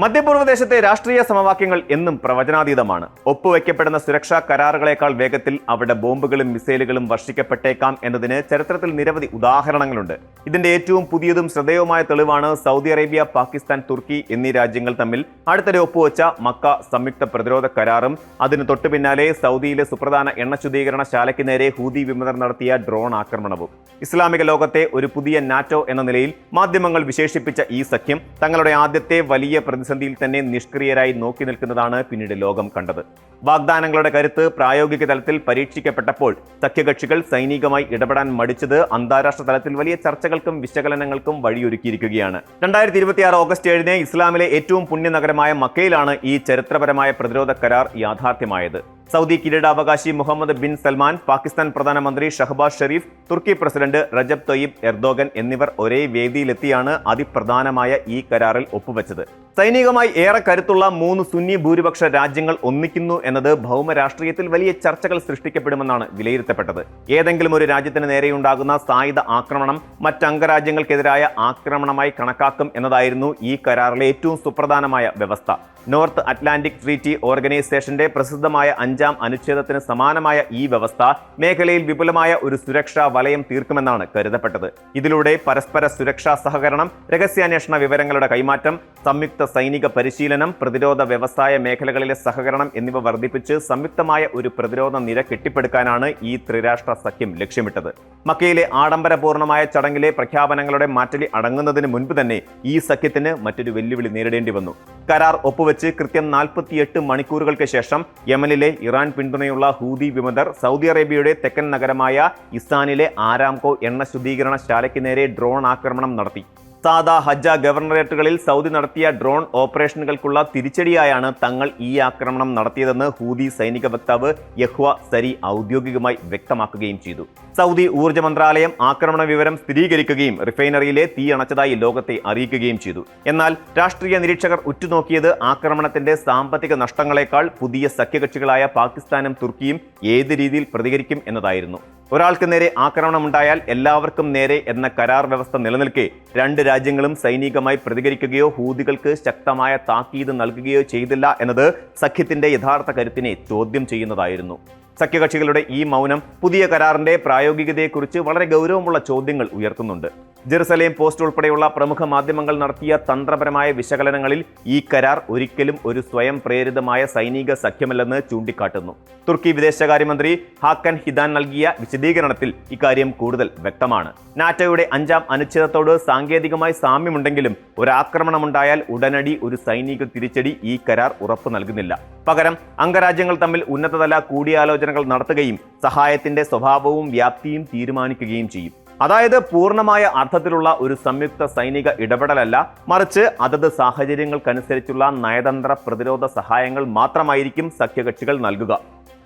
മധ്യപൂർവ്വദേശത്തെ രാഷ്ട്രീയ സമവാക്യങ്ങൾ എന്നും പ്രവചനാതീതമാണ്. ഒപ്പുവെക്കപ്പെടുന്ന സുരക്ഷാ കരാറുകളേക്കാൾ വേഗത്തിൽ അവിടെ ബോംബുകളും മിസൈലുകളും വർഷിക്കപ്പെട്ടേക്കാം എന്നതിന് ചരിത്രത്തിൽ നിരവധി ഉദാഹരണങ്ങളുണ്ട്. ഇതിന്റെ ഏറ്റവും പുതിയതും ശ്രദ്ധേയവുമായ തെളിവാണ് സൗദി അറേബ്യ, പാകിസ്ഥാൻ, തുർക്കി എന്നീ രാജ്യങ്ങൾ തമ്മിൽ അടുത്തിടെ ഒപ്പുവെച്ച മക്ക സംയുക്ത പ്രതിരോധ കരാറും അതിന് തൊട്ടു പിന്നാലെ സൗദിയിലെ സുപ്രധാന എണ്ണ ശുദ്ധീകരണ ശാലയ്ക്ക് നേരെ ഹൂതി വിമതർ നടത്തിയ ഡ്രോൺ ആക്രമണവും. ഇസ്ലാമിക ലോകത്തെ ഒരു പുതിയ നാറ്റോ എന്ന നിലയിൽ മാധ്യമങ്ങൾ വിശേഷിപ്പിച്ച ഈ സഖ്യം തങ്ങളുടെ ആദ്യത്തെ വലിയ പ്രതിസന്ധിയിൽ തന്നെ നിഷ്ക്രിയരായി നോക്കി നിൽക്കുന്നതാണ് പിന്നീട് ലോകം കണ്ടത്. വാഗ്ദാനങ്ങളുടെ കരുത്ത് പ്രായോഗിക തലത്തിൽ പരീക്ഷിക്കപ്പെട്ടപ്പോൾ സഖ്യകക്ഷികൾ സൈനികമായി ഇടപെടാൻ മടിച്ചത് അന്താരാഷ്ട്ര തലത്തിൽ വലിയ ചർച്ചകൾക്കും വിശകലനങ്ങൾക്കും വഴിയൊരുക്കിയിരിക്കുകയാണ്. 2026 ഓഗസ്റ്റ് 7-ന് ഇസ്ലാമിലെ ഏറ്റവും പുണ്യനഗരമായ മക്കയിലാണ് ഈ ചരിത്രപരമായ പ്രതിരോധ കരാർ യാഥാർത്ഥ്യമായത്. സൗദി കിരീടാവകാശി മുഹമ്മദ് ബിൻ സൽമാൻ, പാകിസ്ഥാൻ പ്രധാനമന്ത്രി ഷഹബാസ് ഷെരീഫ്, തുർക്കി പ്രസിഡന്റ് റജബ് തൊയ്യിബ് എർദോഗൻ എന്നിവർ ഒരേ വേദിയിലെത്തിയാണ് അതിപ്രധാനമായ ഈ കരാറിൽ ഒപ്പുവെച്ചത്. സൈനികമായി ഏറെ കരുത്തുള്ള 3 സുന്നി ഭൂരിപക്ഷ രാജ്യങ്ങൾ ഒന്നിക്കുന്നു എന്നത് ഭൗമ രാഷ്ട്രീയത്തിൽ വലിയ ചർച്ചകൾ സൃഷ്ടിക്കപ്പെടുമെന്നാണ് വിലയിരുത്തപ്പെട്ടത്. ഏതെങ്കിലും ഒരു രാജ്യത്തിന് നേരെയുണ്ടാകുന്ന സായുധ ആക്രമണം മറ്റംഗരാജ്യങ്ങൾക്കെതിരായ ആക്രമണമായി കണക്കാക്കും എന്നതായിരുന്നു ഈ കരാറിലെ ഏറ്റവും സുപ്രധാനമായ വ്യവസ്ഥ. നോർത്ത് അറ്റ്ലാന്റിക് ട്രീറ്റി ഓർഗനൈസേഷന്റെ പ്രസിദ്ധമായ 5-ാം അനുച്ഛേദത്തിന് സമാനമായ ഈ വ്യവസ്ഥ മേഖലയിൽ വിപുലമായ ഒരു സുരക്ഷാ വലയം തീർക്കുമെന്നാണ് കരുതപ്പെട്ടത്. ഇതിലൂടെ പരസ്പര സുരക്ഷാ സഹകരണം, രഹസ്യാന്വേഷണ വിവരങ്ങളുടെ കൈമാറ്റം, സംയുക്ത സൈനിക പരിശീലനം, പ്രതിരോധ വ്യവസായ മേഖലകളിലെ സഹകരണം എന്നിവ വർദ്ധിപ്പിച്ച് സംയുക്തമായ ഒരു പ്രതിരോധ നിര കെട്ടിപ്പടുക്കാനാണ് ഈ ത്രിരാഷ്ട്ര സഖ്യം ലക്ഷ്യമിട്ടത്. മക്കയിലെ ആഡംബരപൂർണമായ ചടങ്ങിലെ പ്രഖ്യാപനങ്ങളുടെ മാറ്റലി അടങ്ങുന്നതിന് മുൻപ് തന്നെ ഈ സഖ്യത്തിന് മറ്റൊരു വെല്ലുവിളി നേരിടേണ്ടി വന്നു. കരാർ ഒപ്പുവെച്ച് കൃത്യം 48 മണിക്കൂറുകൾക്ക് ശേഷം യമനിലെ ഇറാൻ പിന്തുണയുള്ള ഹൂതി വിമതർ സൗദി അറേബ്യയുടെ തെക്കൻ നഗരമായ ഇസാനിലെ ആരാംകോ എണ്ണ ശുദ്ധീകരണ ശാലയ്ക്ക് നേരെ ഡ്രോൺ ആക്രമണം നടത്തി. സാദ, ഹജ്ജ ഗവർണറേറ്റുകളിൽ സൗദി നടത്തിയ ഡ്രോൺ ഓപ്പറേഷനുകൾക്കുള്ള തിരിച്ചടിയായാണ് തങ്ങൾ ഈ ആക്രമണം നടത്തിയതെന്ന് ഹൂതി സൈനിക വക്താവ് യഹ്വ സരി ഔദ്യോഗികമായി വ്യക്തമാക്കുകയും ചെയ്തു. സൗദി ഊർജ്ജ മന്ത്രാലയം ആക്രമണ വിവരം സ്ഥിരീകരിക്കുകയും റിഫൈനറിയിലെ തീ അണച്ചതായി ലോകത്തെ അറിയിക്കുകയും ചെയ്തു. എന്നാൽ രാഷ്ട്രീയ നിരീക്ഷകർ ഉറ്റുനോക്കിയത് ആക്രമണത്തിന്റെ സാമ്പത്തിക നഷ്ടങ്ങളെക്കാൾ പുതിയ സഖ്യകക്ഷികളായ പാകിസ്ഥാനും തുർക്കിയും ഏത് രീതിയിൽ പ്രതികരിക്കും എന്നതായിരുന്നു. ഒരാൾക്ക് നേരെ ആക്രമണമുണ്ടായാൽ എല്ലാവർക്കും നേരെ എന്ന കരാർ വ്യവസ്ഥ നിലനിൽക്കെ 2 രാജ്യങ്ങളും സൈനികമായി പ്രതികരിക്കുകയോ ഹൂതികൾക്ക് ശക്തമായ താക്കീത് നൽകുകയോ ചെയ്തില്ല എന്നത് സഖ്യത്തിന്റെ യഥാർത്ഥ കരുത്തിനെ ചോദ്യം ചെയ്യുന്നതായിരുന്നു. സഖ്യകക്ഷികളുടെ ഈ മൗനം പുതിയ കരാറിന്റെ പ്രായോഗികതയെക്കുറിച്ച് വളരെ ഗൗരവമുള്ള ചോദ്യങ്ങൾ ഉയർത്തുന്നുണ്ട്. ജെറുസലേം പോസ്റ്റ് ഉൾപ്പെടെയുള്ള പ്രമുഖ മാധ്യമങ്ങൾ നടത്തിയ തന്ത്രപരമായ വിശകലനങ്ങളിൽ ഈ കരാർ ഒരിക്കലും ഒരു സ്വയം പ്രേരിതമായ സൈനിക സഖ്യമല്ലെന്ന് ചൂണ്ടിക്കാട്ടുന്നു. തുർക്കി വിദേശകാര്യമന്ത്രി ഹാക്കൻ ഹിദാൻ നൽകിയ വിശദീകരണത്തിൽ ഇക്കാര്യം കൂടുതൽ വ്യക്തമാണ്. നാറ്റോയുടെ 5-ാം അനുച്ഛേദത്തോട് സാങ്കേതികമായി സാമ്യമുണ്ടെങ്കിലും ഒരാക്രമണമുണ്ടായാൽ ഉടനടി ഒരു സൈനിക തിരിച്ചടി ഈ കരാർ ഉറപ്പു നൽകുന്നില്ല. പകരം അംഗരാജ്യങ്ങൾ തമ്മിൽ ഉന്നതതല കൂടിയാലോചനകൾ നടത്തുകയും സഹായത്തിന്റെ സ്വഭാവവും വ്യാപ്തിയും തീരുമാനിക്കുകയും ചെയ്യും. അതായത് പൂർണ്ണമായ അർത്ഥത്തിലുള്ള ഒരു സംയുക്ത സൈനിക ഇടപെടലല്ല, മറിച്ച് അതത് സാഹചര്യങ്ങൾക്കനുസരിച്ചുള്ള നയതന്ത്ര പ്രതിരോധ സഹായങ്ങൾ മാത്രമായിരിക്കും സഖ്യകക്ഷികൾ നൽകുക.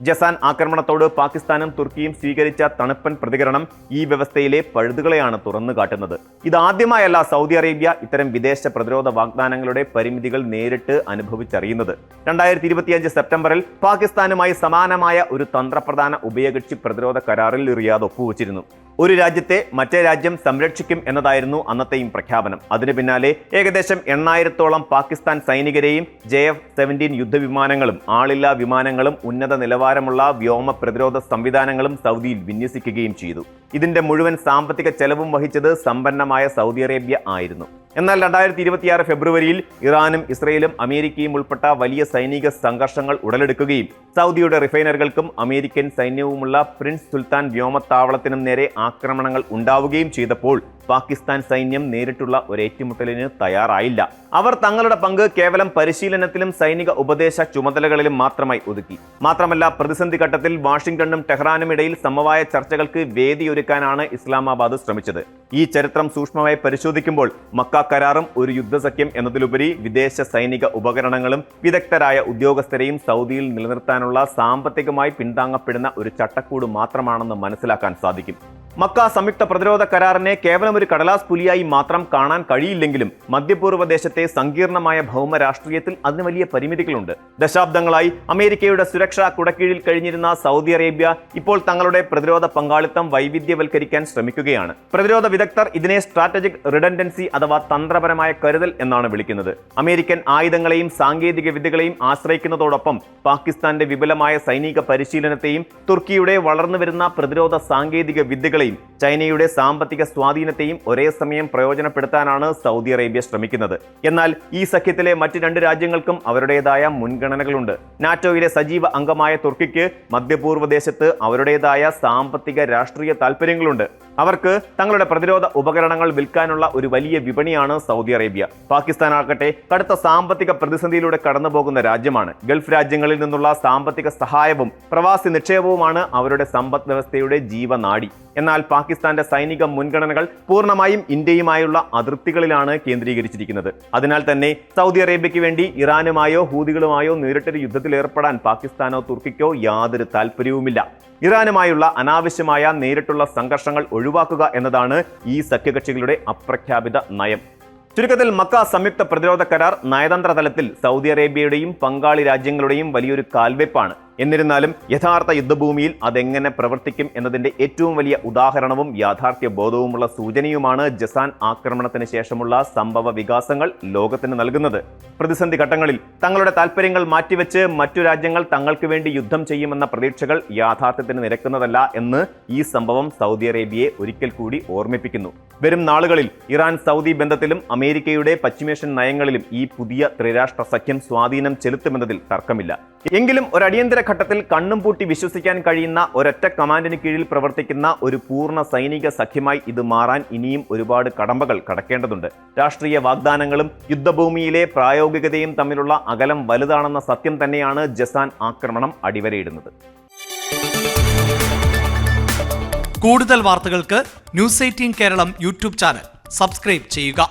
ജസാൻ ആക്രമണത്തോട് പാകിസ്ഥാനും തുർക്കിയും സ്വീകരിച്ച തണുപ്പൻ പ്രതികരണം ഈ വ്യവസ്ഥയിലെ പഴുതുകളെയാണ് തുറന്നു കാട്ടുന്നത്. ഇതാദ്യമായല്ല സൗദി അറേബ്യ ഇത്തരം വിദേശ പ്രതിരോധ വാഗ്ദാനങ്ങളുടെ പരിമിതികൾ നേരിട്ട് അനുഭവിച്ചറിയുന്നത്. 2025 സെപ്റ്റംബറിൽ പാകിസ്ഥാനുമായി സമാനമായ ഒരു തന്ത്രപ്രധാന ഉഭയകക്ഷി പ്രതിരോധ കരാറിൽ റിയാദ് ഒപ്പുവച്ചിരുന്നു. ഒരു രാജ്യത്തെ മറ്റേ രാജ്യം സംരക്ഷിക്കും എന്നതായിരുന്നു അന്നത്തെയും പ്രഖ്യാപനം. അതിനു പിന്നാലെ ഏകദേശം 8,000-ഓളം പാകിസ്ഥാൻ സൈനികരെയും JF-17 യുദ്ധവിമാനങ്ങളും ആളില്ലാ വിമാനങ്ങളും ഉന്നത നിലവാരമുള്ള വ്യോമ പ്രതിരോധ സംവിധാനങ്ങളും സൗദിയിൽ വിന്യസിക്കുകയും ചെയ്തു. ഇതിന്റെ മുഴുവൻ സാമ്പത്തിക ചെലവും വഹിച്ചത് സമ്പന്നമായ സൗദി അറേബ്യ ആയിരുന്നു. എന്നാൽ 2026 ഫെബ്രുവരിയിൽ ഇറാനും ഇസ്രയേലും അമേരിക്കയും ഉൾപ്പെട്ട വലിയ സൈനിക സംഘർഷങ്ങൾ ഉടലെടുക്കുകയും സൗദിയുടെ റിഫൈനറികൾക്കും അമേരിക്കൻ സൈന്യവുമുള്ള പ്രിൻസ് സുൽത്താൻ വ്യോമത്താവളത്തിനും നേരെ ആക്രമണങ്ങൾ ഉണ്ടാവുകയും ചെയ്തപ്പോൾ പാകിസ്ഥാൻ സൈന്യം നേരിട്ടുള്ള ഒരു ഏറ്റുമുട്ടലിന് തയ്യാറായില്ല. അവർ തങ്ങളുടെ പങ്ക് കേവലം പരിശീലനത്തിലും സൈനിക ഉപദേശ ചുമതലകളിലും മാത്രമായി ഒതുക്കി. മാത്രമല്ല, പ്രതിസന്ധി ഘട്ടത്തിൽ വാഷിംഗ്ടണും ടെഹ്റാനും ഇടയിൽ സമവായ ചർച്ചകൾക്ക് വേദിയൊരുക്കാനാണ് ഇസ്ലാമാബാദ് ശ്രമിച്ചത്. ഈ ചരിത്രം സൂക്ഷ്മമായി പരിശോധിക്കുമ്പോൾ മക്ക കരാറും ഒരു യുദ്ധസഖ്യം എന്നതിലുപരി വിദേശ സൈനിക ഉപകരണങ്ങളും വിദഗ്ധരായ ഉദ്യോഗസ്ഥരെയും സൗദിയിൽ നിലനിർത്താനുള്ള സാമ്പത്തികമായി പിന്താങ്ങപ്പെടുന്ന ഒരു ചട്ടക്കൂട് മാത്രമാണെന്ന് മനസ്സിലാക്കാൻ സാധിക്കും. മക്ക സംയുക്ത പ്രതിരോധ കരാറിനെ കേവലം ഒരു കടലാസ് പുലിയായി മാത്രം കാണാൻ കഴിയില്ലെങ്കിലും മധ്യപൂർവ്വ ദേശത്തെ സങ്കീർണമായ ഭൗമ രാഷ്ട്രീയത്തിൽ അതിന് വലിയ പരിമിതികളുണ്ട്. ദശാബ്ദങ്ങളായി അമേരിക്കയുടെ സുരക്ഷാ കുടക്കീഴിൽ കഴിഞ്ഞിരുന്ന സൗദി അറേബ്യ ഇപ്പോൾ തങ്ങളുടെ പ്രതിരോധ പങ്കാളിത്തം വൈവിധ്യവൽക്കരിക്കാൻ ശ്രമിക്കുകയാണ്. പ്രതിരോധ വിദഗ്ധർ ഇതിനെ സ്ട്രാറ്റജിക് റിഡൻഡൻസി അഥവാ തന്ത്രപരമായ കരുതൽ എന്നാണ് വിളിക്കുന്നത്. അമേരിക്കൻ ആയുധങ്ങളെയും സാങ്കേതിക വിദ്യകളെയും ആശ്രയിക്കുന്നതോടൊപ്പം പാകിസ്ഥാന്റെ വിപുലമായ സൈനിക പരിശീലനത്തെയും തുർക്കിയുടെ വളർന്നുവരുന്ന പ്രതിരോധ സാങ്കേതിക വിദ്യകളെയും ചൈനയുടെ സാമ്പത്തിക സ്വാധീനത്തെയും ഒരേ സമയം പ്രയോജനപ്പെടുത്താനാണ് സൗദി അറേബ്യ ശ്രമിക്കുന്നത്. എന്നാൽ ഈ സഖ്യത്തിലെ മറ്റ് രണ്ട് രാജ്യങ്ങൾക്കും അവരുടേതായ മുൻഗണനകളുണ്ട്. നാറ്റോയിലെ സജീവ അംഗമായ തുർക്കിക്ക് മധ്യപൂർവ്വ ദേശത്ത് അവരുടേതായ സാമ്പത്തിക രാഷ്ട്രീയ താൽപര്യങ്ങളുണ്ട്. അവർക്ക് തങ്ങളുടെ പ്രതിരോധ ഉപകരണങ്ങൾ വിൽക്കാനുള്ള ഒരു വലിയ വിപണിയാണ് സൗദി അറേബ്യ. പാകിസ്ഥാൻ ആകട്ടെ കടുത്ത സാമ്പത്തിക പ്രതിസന്ധിയിലൂടെ കടന്നുപോകുന്ന രാജ്യമാണ്. ഗൾഫ് രാജ്യങ്ങളിൽ നിന്നുള്ള സാമ്പത്തിക സഹായവും പ്രവാസി നിക്ഷേപവുമാണ് അവരുടെ സമ്പദ് വ്യവസ്ഥയുടെ ജീവനാഡി. എന്നാൽ പാകിസ്ഥാന്റെ സൈനിക മുൻഗണനകൾ പൂർണ്ണമായും ഇന്ത്യയുമായുള്ള അതിർത്തികളിലാണ് കേന്ദ്രീകരിച്ചിരിക്കുന്നത്. അതിനാൽ തന്നെ സൗദി അറേബ്യയ്ക്ക് വേണ്ടി ഇറാനുമായോ ഹൂതികളുമായോ നേരിട്ടൊരു യുദ്ധത്തിൽ ഏർപ്പെടാൻ പാകിസ്ഥാനോ തുർക്കിക്കോ യാതൊരു താല്പര്യവുമില്ല. ഇറാനുമായുള്ള അനാവശ്യമായ നേരിട്ടുള്ള സംഘർഷങ്ങൾ ഒഴിവാക്കുക എന്നതാണ് ഈ സഖ്യകക്ഷികളുടെ അപ്രഖ്യാപിത നയം. ചുരുക്കത്തിൽ മക്ക സംയുക്ത പ്രതിരോധ കരാർ നയതന്ത്ര തലത്തിൽ സൗദി അറേബ്യയുടെയും പങ്കാളി രാജ്യങ്ങളുടെയും വലിയൊരു കാൽവെപ്പാണ്. എന്നിരുന്നാലും യഥാർത്ഥ യുദ്ധഭൂമിയിൽ അതെങ്ങനെ പ്രവർത്തിക്കും എന്നതിന്റെ ഏറ്റവും വലിയ ഉദാഹരണവും യാഥാർത്ഥ്യ ബോധവുമുള്ള സൂചനയുമാണ് ജസാൻ ആക്രമണത്തിന് ശേഷമുള്ള സംഭവ വികാസങ്ങൾ ലോകത്തിന് നൽകുന്നത്. പ്രതിസന്ധി ഘട്ടങ്ങളിൽ തങ്ങളുടെ താൽപ്പര്യങ്ങൾ മാറ്റിവെച്ച് മറ്റു രാജ്യങ്ങൾ തങ്ങൾക്ക് വേണ്ടി യുദ്ധം ചെയ്യുമെന്ന പ്രതീക്ഷകൾ യാഥാർത്ഥ്യത്തിന് നിരക്കുന്നതല്ല എന്ന് ഈ സംഭവം സൗദി അറേബ്യയെ ഒരിക്കൽ കൂടി ഓർമ്മിപ്പിക്കുന്നു. വരും നാളുകളിൽ ഇറാൻ സൗദി ബന്ധത്തിലും അമേരിക്കയുടെ പശ്ചിമേഷ്യൻ നയങ്ങളിലും ഈ പുതിയ ത്രിരാഷ്ട്ര സഖ്യം സ്വാധീനം ചെലുത്തുമെന്നതിൽ തർക്കമില്ല. എങ്കിലും ഒരു അടിയന്തര ഘട്ടത്തിൽ കണ്ണും പൂട്ടി വിശ്വസിക്കാൻ കഴിയുന്ന ഒരൊറ്റ കമാൻഡിന് കീഴിൽ പ്രവർത്തിക്കുന്ന ഒരു പൂർണ്ണ സൈനിക സഖ്യമായി ഇത് മാറാൻ ഇനിയും ഒരുപാട് കടമ്പകൾ കടക്കേണ്ടതുണ്ട്. രാഷ്ട്രീയ വാഗ്ദാനങ്ങളും യുദ്ധഭൂമിയിലെ പ്രായോഗികതയും തമ്മിലുള്ള അകലം വലുതാണെന്ന സത്യം തന്നെയാണ് ജസാൻ ആക്രമണം അടിവരയിടുന്നത്. കൂടുതൽ വാർത്തകൾക്ക് news 18 Keralam YouTube channel subscribe ചെയ്യുക.